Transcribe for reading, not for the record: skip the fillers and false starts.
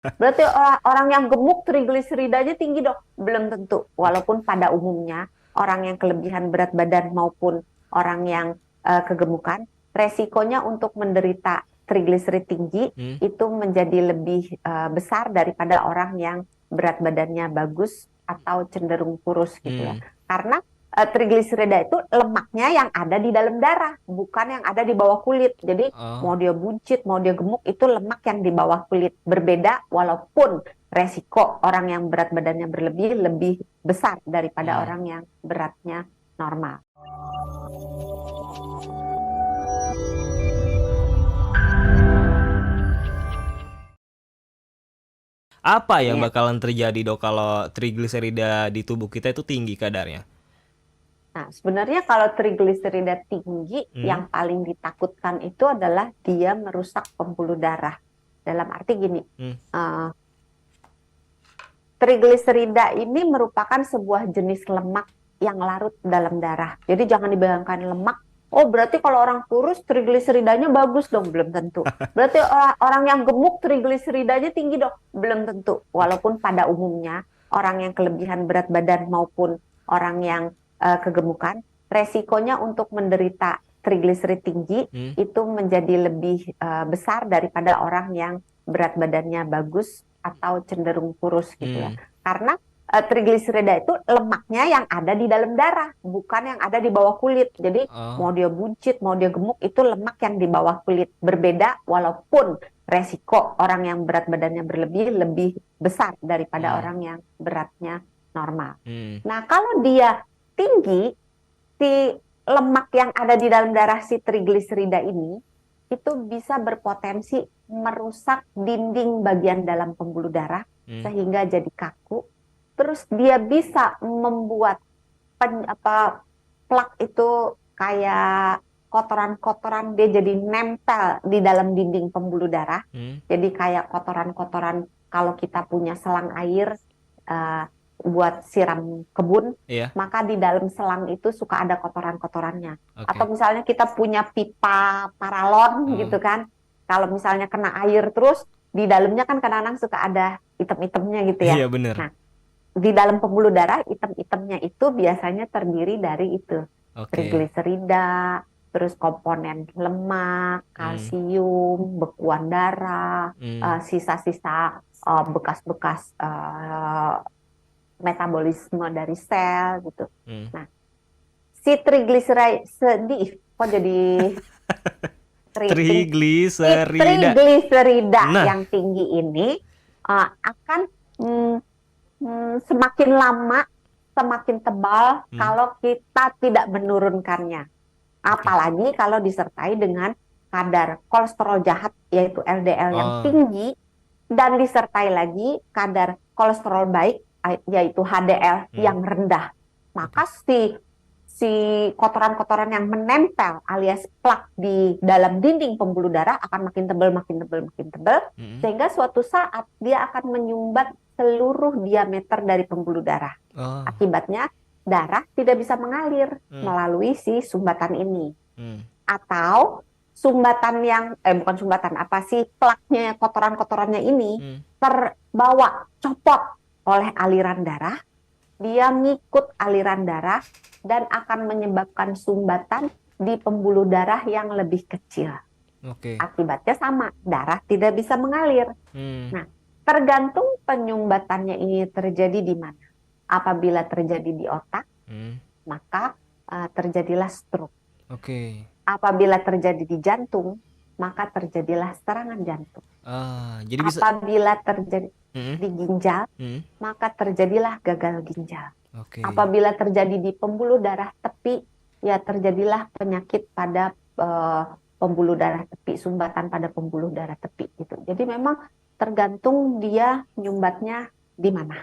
Berarti orang yang gemuk trigliseridanya tinggi dong? Belum tentu. Walaupun pada umumnya orang yang kelebihan berat badan maupun orang yang kegemukan, resikonya untuk menderita trigliserid tinggi Hmm, itu menjadi lebih besar daripada orang yang berat badannya bagus atau cenderung kurus gitu ya. hmm. Karena trigliserida itu lemaknya yang ada di dalam darah, bukan yang ada di bawah kulit. Jadi Oh, mau dia buncit, mau dia gemuk, itu lemak yang di bawah kulit. Berbeda walaupun resiko orang yang berat badannya berlebih lebih besar daripada hmm. orang yang beratnya normal. Apa yang Ya. bakalan terjadi dok kalau trigliserida di tubuh kita itu tinggi kadarnya? Nah, sebenarnya kalau trigliserida tinggi, Hmm, yang paling ditakutkan itu adalah dia merusak pembuluh darah. Dalam arti gini, hmm. eh, trigliserida ini merupakan sebuah jenis lemak yang larut dalam darah. Jadi jangan dibayangkan lemak, oh berarti kalau orang kurus trigliseridanya bagus dong, belum tentu. Berarti orang yang gemuk trigliseridanya tinggi dong, belum tentu. Oke. Walaupun pada umumnya orang yang kelebihan berat badan maupun orang yang kegemukan, resikonya untuk menderita trigliserid tinggi Hmm, itu menjadi lebih besar daripada orang yang berat badannya bagus atau cenderung kurus gitu ya. hmm. Karena trigliserida itu lemaknya yang ada di dalam darah, bukan yang ada di bawah kulit. Jadi mau Oh, dia buncit, mau dia gemuk, itu lemak yang di bawah kulit. Berbeda walaupun resiko orang yang berat badannya berlebih lebih besar daripada hmm, orang yang beratnya normal. hmm. Nah, kalau dia tinggi, si lemak yang ada di dalam darah si trigliserida ini itu bisa berpotensi merusak dinding bagian dalam pembuluh darah Hmm. sehingga jadi kaku. Terus dia bisa membuat plak itu kayak kotoran-kotoran dia jadi nempel di dalam dinding pembuluh darah. Hmm. Jadi kayak kotoran-kotoran kalau kita punya selang air eh, buat siram kebun, Iya. maka di dalam selang itu suka ada kotoran-kotorannya. Atau Oke. misalnya kita punya pipa paralon Oh, gitu kan, kalau misalnya kena air terus, di dalamnya kan kadang-kadang suka ada item-itemnya gitu ya. iya bener. Nah, di dalam pembuluh darah, item-itemnya itu biasanya terdiri dari itu, Oke. trigliserida, terus komponen lemak, Hmm, kalsium, bekuan darah, hmm, sisa-sisa bekas-bekas metabolisme dari sel gitu. hmm. Nah, si trigliserida sedih kok jadi keriting. Si Trigliserida. trigliserida Nah, yang tinggi ini akan mm, semakin lama semakin tebal hmm, kalau kita tidak menurunkannya. oke. Apalagi kalau disertai dengan kadar kolesterol jahat yaitu LDL yang Oh, tinggi dan disertai lagi kadar kolesterol baik yaitu HDL hmm, yang rendah. Maka oke. si si kotoran-kotoran yang menempel alias plak di dalam dinding pembuluh darah akan makin tebal, makin tebal, makin tebal, Hmm. sehingga suatu saat dia akan menyumbat seluruh diameter dari pembuluh darah. Oh, Akibatnya darah tidak bisa mengalir hmm, melalui si sumbatan ini. hmm, Atau sumbatan yang, bukan sumbatan, apa sih, plaknya, kotoran-kotorannya ini hmm. terbawa, copot oleh aliran darah, dia ngikut aliran darah dan akan menyebabkan sumbatan di pembuluh darah yang lebih kecil. Oke. Akibatnya sama, darah tidak bisa mengalir. Hmm, Nah, tergantung penyumbatannya ini terjadi di mana. Apabila terjadi di otak, hmm, maka terjadilah stroke. oke. Apabila terjadi di jantung, maka terjadilah serangan jantung. Jadi bisa. Apabila terjadi Hmm, di ginjal, hmm, maka terjadilah gagal ginjal. oke. Apabila terjadi di pembuluh darah tepi, ya terjadilah penyakit pada pembuluh darah tepi, sumbatan pada pembuluh darah tepi gitu. Jadi memang tergantung dia nyumbatnya di mana.